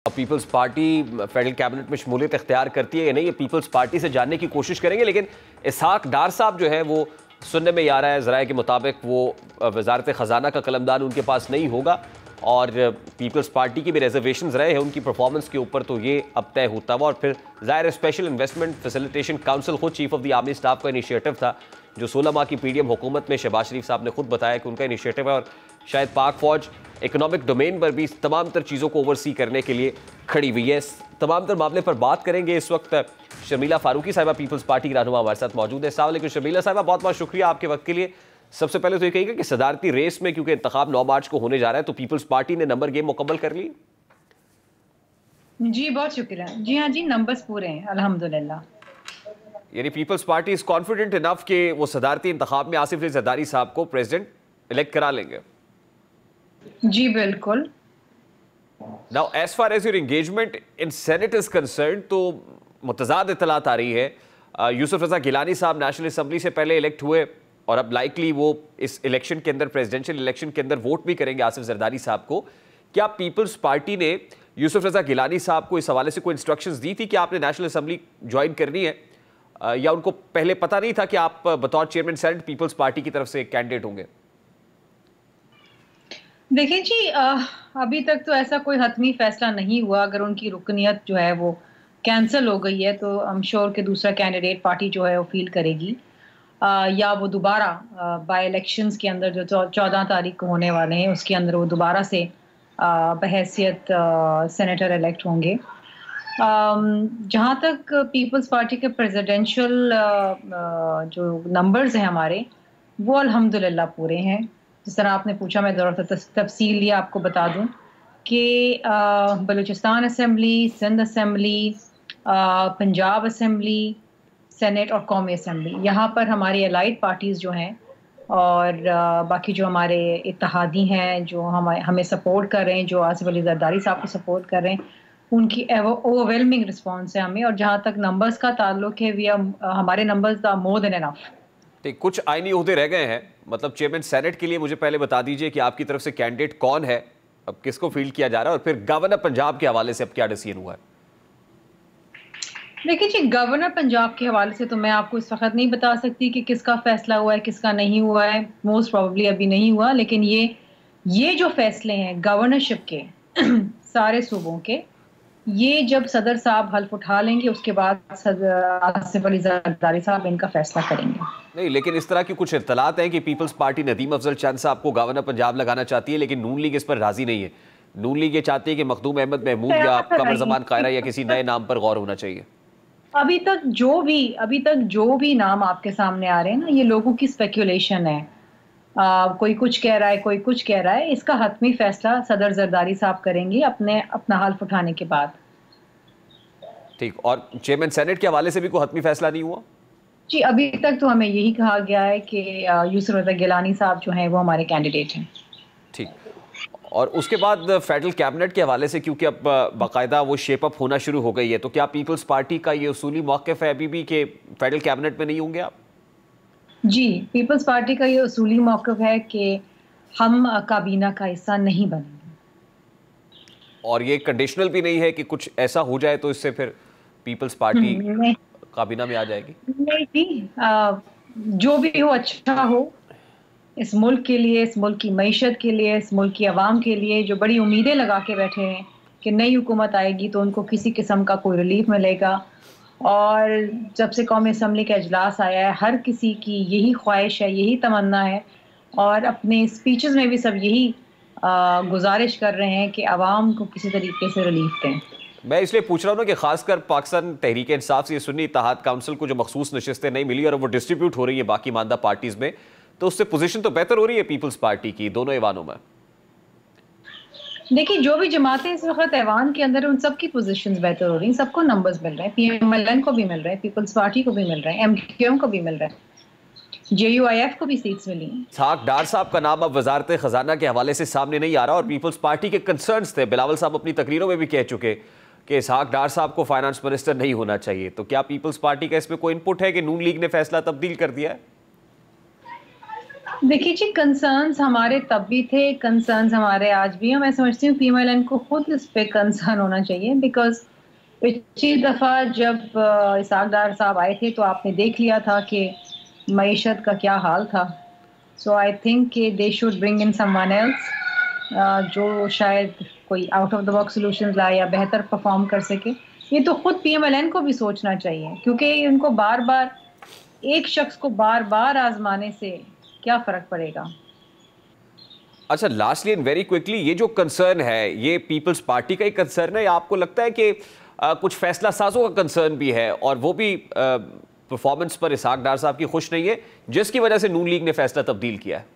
Peoples party federal cabinet में शमूलियत इख्तियार करती है या नहीं, ये पीपल्स पार्टी से जानने की कोशिश करेंगे। लेकिन इसहाक डार साहब जो है वो सुनने में आ रहा है ज़राए के मुताबिक वो वजारत ख़जाना का कलमदान उनके पास नहीं होगा और पीपल्स पार्टी की भी रिजर्वेशन रहे हैं उनकी परफॉर्मेंस के ऊपर, तो ये अब तय होता हुआ। और फिर ज़ाहिर स्पेशल इन्वेस्टमेंट फैसिलिटेशन काउंसिल खुद chief of the army staff का इनिशिएटिव था, जो 16 माह की पीडीएम हुकूमत में शहबाज शरीफ साहब ने खुद बताया कि उनका इनिशिएटिव है और शायद पाक फौज इकोनॉमिक डोमेन पर भी तमाम तर चीज़ों को ओवरसी करने के लिए खड़ी हुई है। तमाम तर मामले पर बात करेंगे। इस वक्त शर्मिला फारूकी साहिबा पीपल्स पार्टी की रहनुमा हमारे साथ मौजूद है। अस्सलाम वालेकुम शर्मिला साहिबा, बहुत बहुत शुक्रिया आपके वक्त के लिए। सबसे पहले तो ये कहिएगा कि सदारती रेस में क्योंकि इंतखाब 9 मार्च को होने जा रहा है, तो पीपल्स पार्टी ने नंबर गेम मुकम्मल कर ली? जी बहुत शुक्रिया। जी हाँ जी, नंबर्स पूरे हैं अल्हम्दुलिल्लाह। यानी Peoples Party is confident enough कि वो सदारती इंतखाब में आसिफ अली जरदारी साहब को प्रेसिडेंट इलेक्ट करा लेंगे? जी बिल्कुल। Now, as far as your engagement in Senate is concerned, तो मुतज़ाद इत्तलात आ रही है। यूसुफ रज़ा गिलानी साहब नेशनल असम्बली से पहले इलेक्ट हुए और अब लाइकली वो इस इलेक्शन के अंदर, प्रेसिडेंशियल इलेक्शन के अंदर वोट भी करेंगे आसिफ जरदारी साहब को। क्या पीपल्स पार्टी ने यूसुफ रज़ा गिलानी साहब को इस हवाले से कोई इंस्ट्रक्शंस दी थी कि आपने नेशनल असम्बली ज्वाइन करनी है, या उनको पहले पता नहीं था कि आप बतौर चेयरमैन सेनेट पीपल्स पार्टी की तरफ से कैंडिडेट होंगे? देखिए जी, अभी तक तो ऐसा कोई हतमी फैसला नहीं हुआ। अगर उनकी रुकनियत जो है वो कैंसिल हो गई है तो आई एम श्योर कि दूसरा कैंडिडेट पार्टी जो है वो फील करेगी, या वो दोबारा बाय इलेक्शंस के अंदर जो 14 तारीख को होने वाले हैं उसके अंदर वो दोबारा से बहैसियत सेनेटर इलेक्ट होंगे। जहाँ तक पीपल्स पार्टी के प्रेसिडेंशियल जो नंबर्स हैं हमारे, वो अल्हम्दुलिल्लाह पूरे हैं। जिस तरह आपने पूछा, मैं ज़रा तफसील ये आपको बता दूं कि Balochistan assembly, Sindh assembly, Punjab assembly, senate और कौमी असम्बली, यहाँ पर हमारी अलाइड पार्टीज़ जो हैं और बाकी जो हमारे इत्तेहादी हैं जो हमें सपोर्ट कर रहे हैं, जो आसिफ अली जरदारी साहब को सपोर्ट कर रहे हैं, उनकी ओवरवेलमिंग रिस्पॉन्स है हमें। और जहाँ तक नंबर्स का ताल्लुक है, हमारे numbers are more than enough. ठीक, कुछ आईनी ओहदे रह गए हैं, मतलब चेयरमैन सेनेट के लिए मुझे पहले बता दीजिए कि आपकी तरफ से कैंडिडेट कौन है, अब किसको फील्ड किया जा रहा है, और फिर गवर्नर पंजाब के हवाले से अब क्या डिसीजन हुआ है? देखिए जी, गवर्नर पंजाब के हवाले से तो मैं आपको इस वक्त नहीं बता सकती कि किसका फैसला हुआ है, किसका नहीं हुआ है। मोस्ट प्रोबेबली अभी नहीं हुआ, लेकिन ये जो फैसले हैं गवर्नरशिप के सारे सूबों के, ये जब सदर साहब हल्फ उठा लेंगे उसके बाद आसिफ अली जरदारी साहब इनका फैसला करेंगे। नहीं, लेकिन इस तरह की कुछ इत्तलात हैं कि पीपल्स पार्टी नदीम अफजल चंद साहब को गवर्नर पंजाब लगाना चाहती है, लेकिन नून लीग इस पर राजी नहीं है। नून लीग ये चाहती है कि मखदूम अहमद महमूद या कमर जमान कायरा या किसी नए नाम पर गौर होना चाहिए। अभी तक जो भी नाम आपके सामने आ रहे हैं ना, ये लोगों की स्पेकुलेशन है। कोई कुछ कह रहा है, कोई कुछ कह रहा है। इसका हतमी फैसला सदर जरदारी साहब करेंगे अपना हल्फ उठाने के बाद। ठीक, और चेयरमैन सेनेट के हवाले से भी कोई हतमी फैसला नहीं हुआ? जी अभी तक तो हमें यही कहा गया है कि यूसुफ रज़ा गिलानी साहब जो हैं वो हमारे कैंडिडेट हैं। ठीक, और उसके बाद फेडरल कैबिनेट के हवाले से, क्योंकि अब बाकायदा वो शेप अप होना शुरू हो गई है, तो क्या पीपल्स पार्टी का ये उसूली मौक़िफ़ है अभी भी कि फेडरल कैबिनेट में नहीं होंगे आप? जी, पीपल्स पार्टी का ये उसूली मौक़िफ़ है कि हम काबीना का हिस्सा नहीं बनेंगे। और ये कंडीशनल भी नहीं है कि कुछ ऐसा हो जाए तो इससे फिर पीपल्स पार्टी काबीना में आ जाएगी? नहीं जी, जो भी हो अच्छा हो इस मुल्क के लिए, इस मुल्क की मईशत के लिए, इस मुल्क की आवाम के लिए, जो बड़ी उम्मीदें लगा के बैठे हैं कि नई हुकूमत आएगी तो उनको किसी किस्म का कोई रिलीफ मिलेगा। और जब से कौमी असम्बली का इजलास आया है, हर किसी की यही ख्वाहिश है, यही तमन्ना है, और अपने स्पीचेस में भी सब यही गुजारिश कर रहे हैं कि आवाम को किसी तरीके से रिलीफ दें। मैं इसलिए पूछ रहा हूँ ना कि खासकर पाकिस्तान तहरीक इंसाफ से ये सुन्नी इत्तेहाद काउंसिल को जो मखसूस नशिस्तें नहीं मिली और वो डिस्ट्रीब्यूट हो रही है बाकी मानदा पार्टीज में, तो उससे पोजीशन तो बेहतर हो रही है पीपल्स पार्टी की दोनों ऐवानों में। देखिए, जो भी जमातें इस वक्त ऐवान के अंदर, उन सब की पोजीशंस बेहतर हो रही हैं, सबको नंबर्स मिल रहे हैं। PMLN को भी मिल रहे हैं, पीपल्स पार्टी को भी मिल रहे हैं, MQM को भी मिल रहे हैं, JUIF को भी सीट्स मिली हैं। इसहाक डार साहब का नाम अब वजारत खजाना के हवाले से सामने नहीं आ रहा और पीपल्स पार्टी के कंसर्न्स थे। बिलावल साहब अपनी तकरीरों में भी कह चुके कि इसहाक डार साहब को फाइनेंस मिनिस्टर नहीं होना चाहिए, तो क्या पीपल्स पार्टी का इसमें कोई इनपुट है कि नून लीग ने फैसला तब्दील कर दिया है? देखिए जी, कंसर्न्स हमारे तब भी थे, कंसर्न्स हमारे आज भी हैं। मैं समझती हूँ पीएमएलएन को खुद इस पे कंसर्न होना चाहिए, बिकॉज़ पिछली दफ़ा जब इसहाक डार साहब आए थे तो आपने देख लिया था कि मईशत का क्या हाल था। सो आई थिंक कि they should bring in someone else जो शायद कोई out of the box solutions लाए या बेहतर परफॉर्म कर सके। ये तो खुद पीएमएलएन को भी सोचना चाहिए, क्योंकि इनको बार-बार एक शख्स को बार-बार आजमाने से क्या फर्क पड़ेगा। अच्छा, लास्टली एंड वेरी क्विकली, ये जो कंसर्न है ये पीपल्स पार्टी का ही कंसर्न है या आपको लगता है कि कुछ फैसला साजों का कंसर्न भी है और वो भी परफॉर्मेंस पर इसहाक डार साहब की खुश नहीं है, जिसकी वजह से नून लीग ने फैसला तब्दील किया है?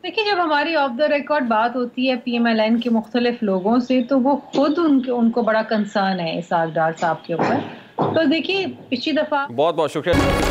देखिए, जब हमारी ऑफ द रिकॉर्ड बात होती है पीएमएलएन के मुख्तलिफ लोगों से, तो वो खुद उनको बड़ा कंसर्न है इसहाक डार साहब के ऊपर। तो देखिए, पिछली दफा बहुत बहुत शुक्रिया।